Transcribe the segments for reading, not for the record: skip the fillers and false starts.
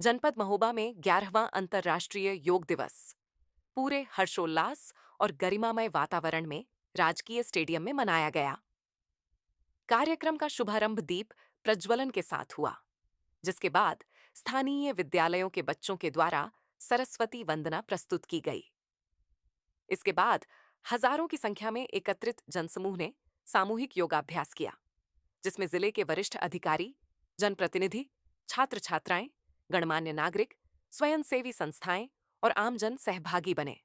जनपद महोबा में 11वां अंतर्राष्ट्रीय योग दिवस पूरे हर्षोल्लास और गरिमामय वातावरण में राजकीय स्टेडियम में मनाया गया। कार्यक्रम का शुभारंभ दीप प्रज्वलन के साथ हुआ, जिसके बाद स्थानीय विद्यालयों के बच्चों के द्वारा सरस्वती वंदना प्रस्तुत की गई। इसके बाद हजारों की संख्या में एकत्रित जनसमूह ने सामूहिक योगाभ्यास किया, जिसमें जिले के वरिष्ठ अधिकारी, जनप्रतिनिधि, छात्र छात्राएं, गणमान्य नागरिक, स्वयंसेवी संस्थाएं और आमजन सहभागी बने।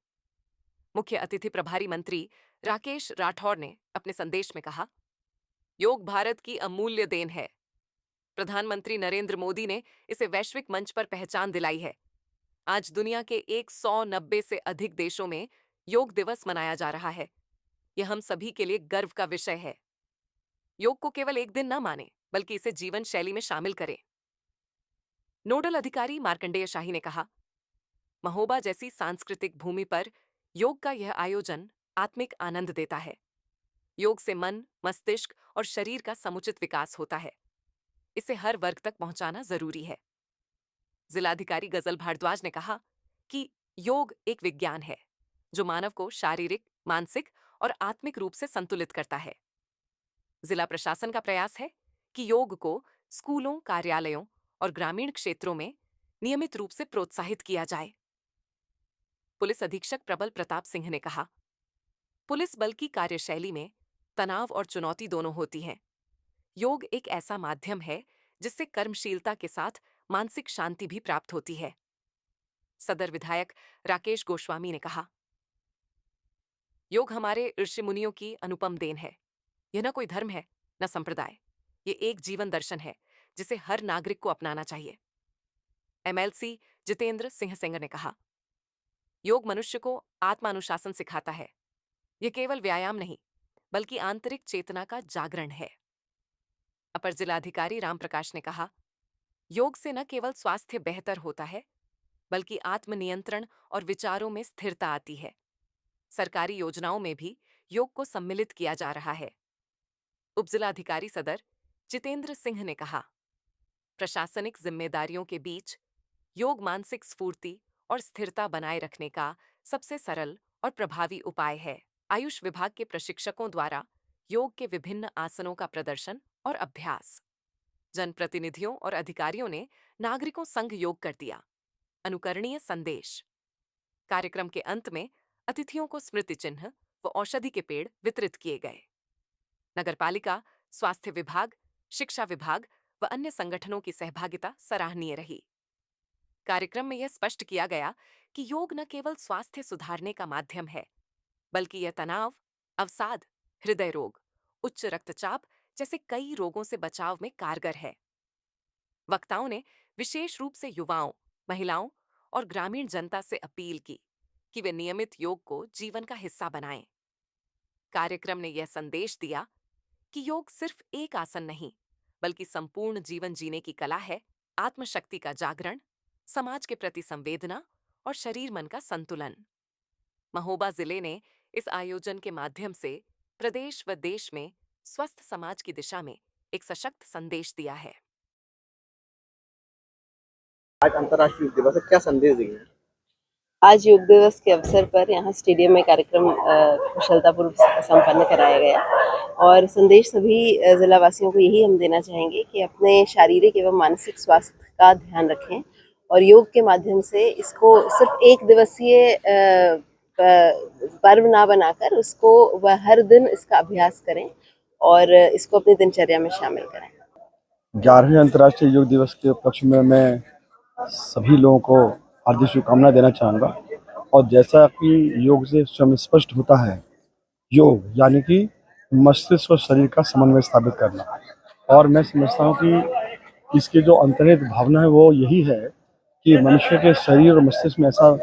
मुख्य अतिथि प्रभारी मंत्री राकेश राठौर ने अपने संदेश में कहा, योग भारत की अमूल्य देन है। प्रधानमंत्री नरेंद्र मोदी ने इसे वैश्विक मंच पर पहचान दिलाई है। आज दुनिया के 190 से अधिक देशों में योग दिवस मनाया जा रहा है। यह हम सभी के लिए गर्व का विषय है। योग को केवल एक दिन न माने, बल्कि इसे जीवन शैली में शामिल करें। नोडल अधिकारी मार्कंडेय शाही ने कहा, महोबा जैसी सांस्कृतिक भूमि पर योग का यह आयोजन आत्मिक आनंद देता है। योग से मन, मस्तिष्क और शरीर का समुचित विकास होता है। इसे हर वर्ग तक पहुंचाना जरूरी है। जिलाधिकारी गजल भारद्वाज ने कहा कि योग एक विज्ञान है जो मानव को शारीरिक, मानसिक और आत्मिक रूप से संतुलित करता है। जिला प्रशासन का प्रयास है कि योग को स्कूलों, कार्यालयों और ग्रामीण क्षेत्रों में नियमित रूप से प्रोत्साहित किया जाए। पुलिस अधीक्षक प्रबल प्रताप सिंह ने कहा, पुलिस बल की कार्यशैली में तनाव और चुनौती दोनों होती हैं। योग एक ऐसा माध्यम है जिससे कर्मशीलता के साथ मानसिक शांति भी प्राप्त होती है। सदर विधायक राकेश गोस्वामी ने कहा, योग हमारे ऋषि मुनियों की अनुपम देन है। यह न कोई धर्म है, न संप्रदाय। ये एक जीवन दर्शन है जिसे हर नागरिक को अपनाना चाहिए। एमएलसी जितेंद्र सिंह सेंगर ने कहा, योग मनुष्य को आत्मानुशासन सिखाता है। यह केवल व्यायाम नहीं, बल्कि आंतरिक चेतना का जागरण है। अपर जिलाधिकारी रामप्रकाश ने कहा, योग से न केवल स्वास्थ्य बेहतर होता है, बल्कि आत्मनियंत्रण और विचारों में स्थिरता आती है। सरकारी योजनाओं में भी योग को सम्मिलित किया जा रहा है। उपजिलाधिकारी सदर जितेंद्र सिंह ने कहा, प्रशासनिक जिम्मेदारियों के बीच योग मानसिक स्फूर्ति और स्थिरता बनाए रखने का सबसे सरल और प्रभावी उपाय है। आयुष विभाग के प्रशिक्षकों द्वारा योग के विभिन्न आसनों का प्रदर्शन और अभ्यास। जनप्रतिनिधियों और अधिकारियों ने नागरिकों संग योग कर दिया। अनुकरणीय संदेश। कार्यक्रम के अंत में अतिथियों को स्मृति चिन्ह व औषधि के पेड़ वितरित किए गए। नगरपालिका, स्वास्थ्य विभाग, शिक्षा विभाग व अन्य संगठनों की सहभागिता सराहनीय रही। कार्यक्रम में यह स्पष्ट किया गया कि योग न केवल स्वास्थ्य सुधारने का माध्यम है, बल्कि यह तनाव, अवसाद, हृदय रोग, उच्च रक्तचाप जैसे कई रोगों से बचाव में कारगर है। वक्ताओं ने विशेष रूप से युवाओं, महिलाओं और ग्रामीण जनता से अपील की कि वे नियमित योग को जीवन का हिस्सा बनाएं। कार्यक्रम ने यह संदेश दिया कि योग सिर्फ एक आसन नहीं, बल्कि संपूर्ण जीवन जीने की कला है। आत्मशक्ति का जागरण, समाज के प्रति संवेदना और शरीर मन का संतुलन। महोबा जिले ने इस आयोजन के माध्यम से प्रदेश व देश में स्वस्थ समाज की दिशा में एक सशक्त संदेश दिया है। आज अंतर्राष्ट्रीय योग दिवस है, क्या संदेश देंगे? आज योग दिवस के अवसर पर यहाँ स्टेडियम में कार्यक्रम कुशलतापूर्वक संपन्न कराया गया और संदेश सभी जिलावासियों को यही हम देना चाहेंगे कि अपने शारीरिक एवं मानसिक स्वास्थ्य का ध्यान रखें और योग के माध्यम से इसको सिर्फ एक दिवसीय पर्व ना बनाकर उसको वह हर दिन इसका अभ्यास करें और इसको अपनी दिनचर्या में शामिल करें। 11वें अंतर्राष्ट्रीय योग दिवस के उपलक्ष्य में मैं सभी लोगों को हार्दिक शुभकामनाएं देना चाहूँगा। और जैसा कि योग से स्वयं स्पष्ट होता है, योग यानी कि मस्तिष्क और शरीर का समन्वय स्थापित करना। और मैं समझता हूँ कि इसकी जो अंतर्निहित भावना है वो यही है कि मनुष्य के शरीर और मस्तिष्क में ऐसा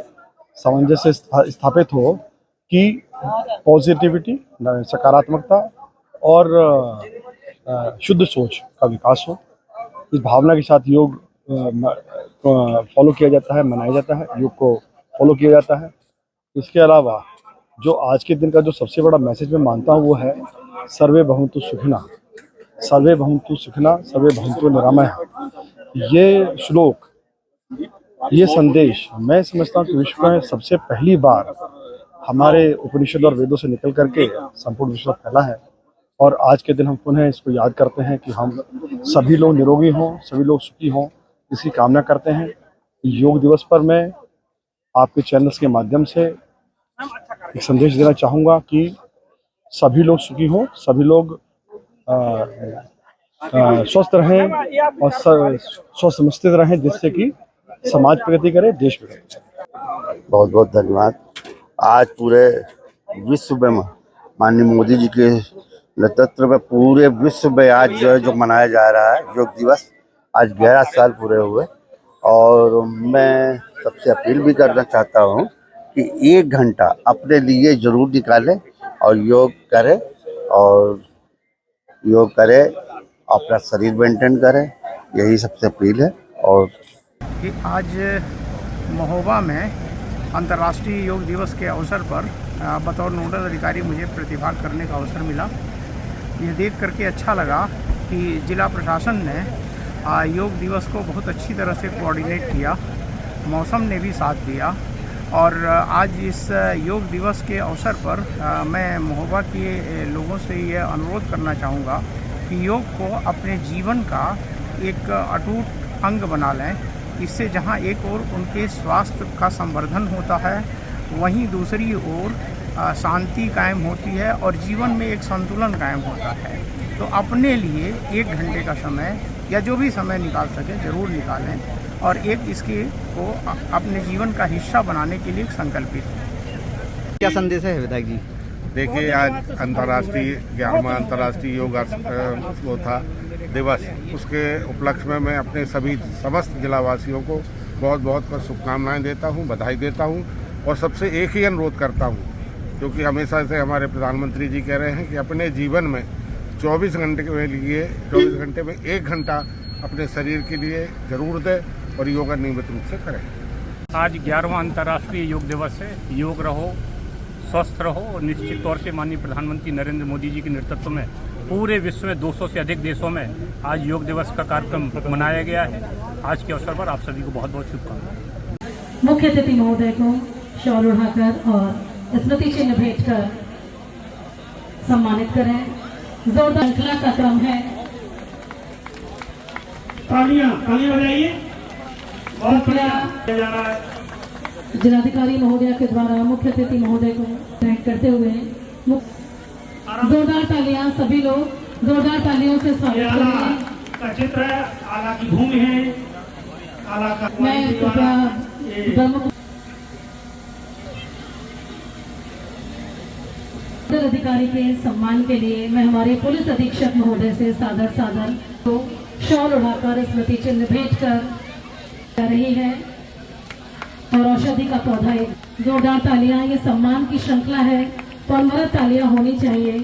सामंजस्य स्थापित हो कि पॉजिटिविटी, सकारात्मकता और शुद्ध सोच का विकास हो। इस भावना के साथ योग फॉलो किया जाता है, मनाया जाता है, योग को फॉलो किया जाता है। इसके अलावा जो आज के दिन का जो सबसे बड़ा मैसेज मैं मानता हूँ वो है सर्वे भवन्तु सुखिनः, सर्वे भवन्तु सुखिनः, सर्वे भवन्तु निरामयः। ये श्लोक ये संदेश मैं समझता हूँ कि विश्व में सबसे पहली बार हमारे उपनिषद और वेदों से निकल करके संपूर्ण विश्व में फैला है। और आज के दिन हम पुनः इसको याद करते हैं कि हम सभी लोग निरोगी हों, सभी लोग सुखी हों, इसकी कामना करते हैं। योग दिवस पर मैं आपके चैनल्स के माध्यम से एक संदेश देना चाहूँगा कि सभी लोग सुखी हों, सभी लोग स्वस्थ रहें और स्वस्थ मस्तिष्क रहें, जिससे कि समाज प्रगति करे, देश प्रगति करे। बहुत बहुत धन्यवाद। आज पूरे विश्व में माननीय मोदी जी के नेतृत्व में पूरे विश्व में आज जो मनाया जा रहा है योग दिवस, आज 11 साल पूरे हुए। और मैं सबसे अपील भी करना चाहता हूँ कि 1 घंटा अपने लिए जरूर निकालें और योग करें, अपना शरीर मेंटेन करें, यही सबसे अपील है। और कि आज महोबा में अंतर्राष्ट्रीय योग दिवस के अवसर पर बतौर नोडल अधिकारी मुझे प्रतिभाग करने का अवसर मिला। यह देख करके अच्छा लगा कि जिला प्रशासन ने योग दिवस को बहुत अच्छी तरह से कोऑर्डिनेट किया, मौसम ने भी साथ दिया। और आज इस योग दिवस के अवसर पर मैं महोबा के लोगों से यह अनुरोध करना चाहूँगा कि योग को अपने जीवन का एक अटूट अंग बना लें। इससे जहां एक ओर उनके स्वास्थ्य का संवर्धन होता है, वहीं दूसरी ओर शांति कायम होती है और जीवन में एक संतुलन कायम होता है। तो अपने लिए 1 घंटे का समय या जो भी समय निकाल सके ज़रूर निकालें और एक इसके को अपने जीवन का हिस्सा बनाने के लिए संकल्पित हैं। क्या संदेश है विधायक जी? देखिए, आज अंतर्राष्ट्रीय 11वां अंतर्राष्ट्रीय योग वो था दिवस, उसके उपलक्ष्य में मैं अपने समस्त जिलावासियों को बहुत बहुत शुभकामनाएं देता हूं, बधाई देता हूं। और सबसे एक ही अनुरोध करता हूं, क्योंकि हमेशा से हमारे प्रधानमंत्री जी कह रहे हैं कि अपने जीवन में 24 घंटे के लिए 24 घंटे में 1 घंटा अपने शरीर के लिए जरूर दें और योगा नियमित रूप से करें। आज 11वां अंतर्राष्ट्रीय योग दिवस है। योग रहो, स्वस्थ रहो। और निश्चित तौर से माननीय प्रधानमंत्री नरेंद्र मोदी जी के नेतृत्व में पूरे विश्व में 200 से अधिक देशों में आज योग दिवस का कार्यक्रम मनाया गया है। आज के अवसर पर आप सभी को बहुत बहुत शुभकामनाएं। मुख्य अतिथि महोदय को शॉल उठाकर और स्मृति चिन्ह भेंट कर सम्मानित करें। जोरदार श्रृंखला का क्रम है। तालियां बजाइए। जिलाधिकारी महोदय के द्वारा मुख्य अतिथि महोदय को भेंट करते हुए जोरदार तालियां, सभी लोग जोरदार तालियों से स्वागत करें। का चित्र है, आला की भूमि है, आला का मैं प्रमुख अधिकारी के सम्मान के लिए मैं हमारे पुलिस अधीक्षक महोदय से सादर तो शॉल उड़ाकर स्मृति चिन्ह भेंट कर रही है और औषधि का पौधा। जोरदार तालियां, ये सम्मान की श्रृंखला है तो अनवरत तालियां होनी चाहिए।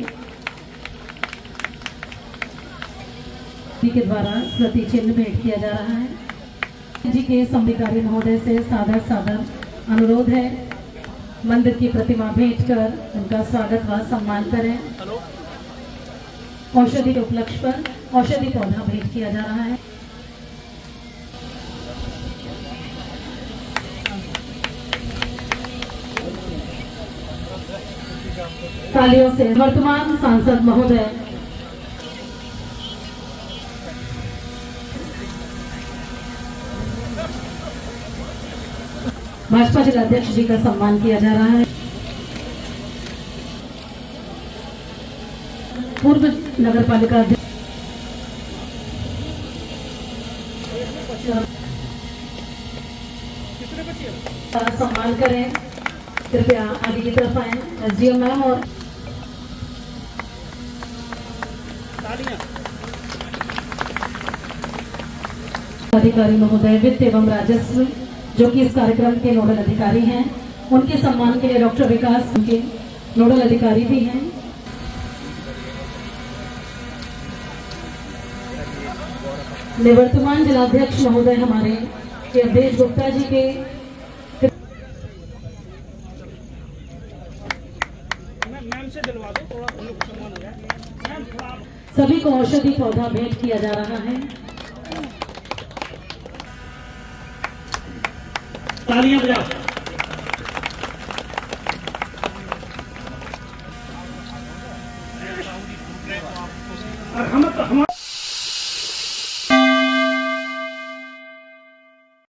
के द्वारा स्मृति चिन्ह भेंट किया जा रहा है। जी के संधिकारी महोदय से सादर अनुरोध है, मंदिर की प्रतिमा भेंट कर उनका स्वागत व सम्मान करें। औषधि के उपलक्ष्य पर औषधि पौधा भेंट किया जा रहा है। तालियों से वर्तमान सांसद महोदय भाजपा जिलाध्यक्ष जी का सम्मान किया जा रहा है। पूर्व नगर पालिका अध्यक्ष सम्मान करें। कृपया आगे की तरफ आए। एसडीएम मैम और अधिकारी महोदय वित्त एवं राजस्व जो कि इस कार्यक्रम के नोडल अधिकारी हैं, उनके सम्मान के लिए डॉक्टर विकास के नोडल अधिकारी भी हैं। निवर्तमान जिलाध्यक्ष महोदय हमारे अवधेश गुप्ता जी के सभी को औषधि पौधा भेंट किया जा रहा है। तालियां बजाओ। और हम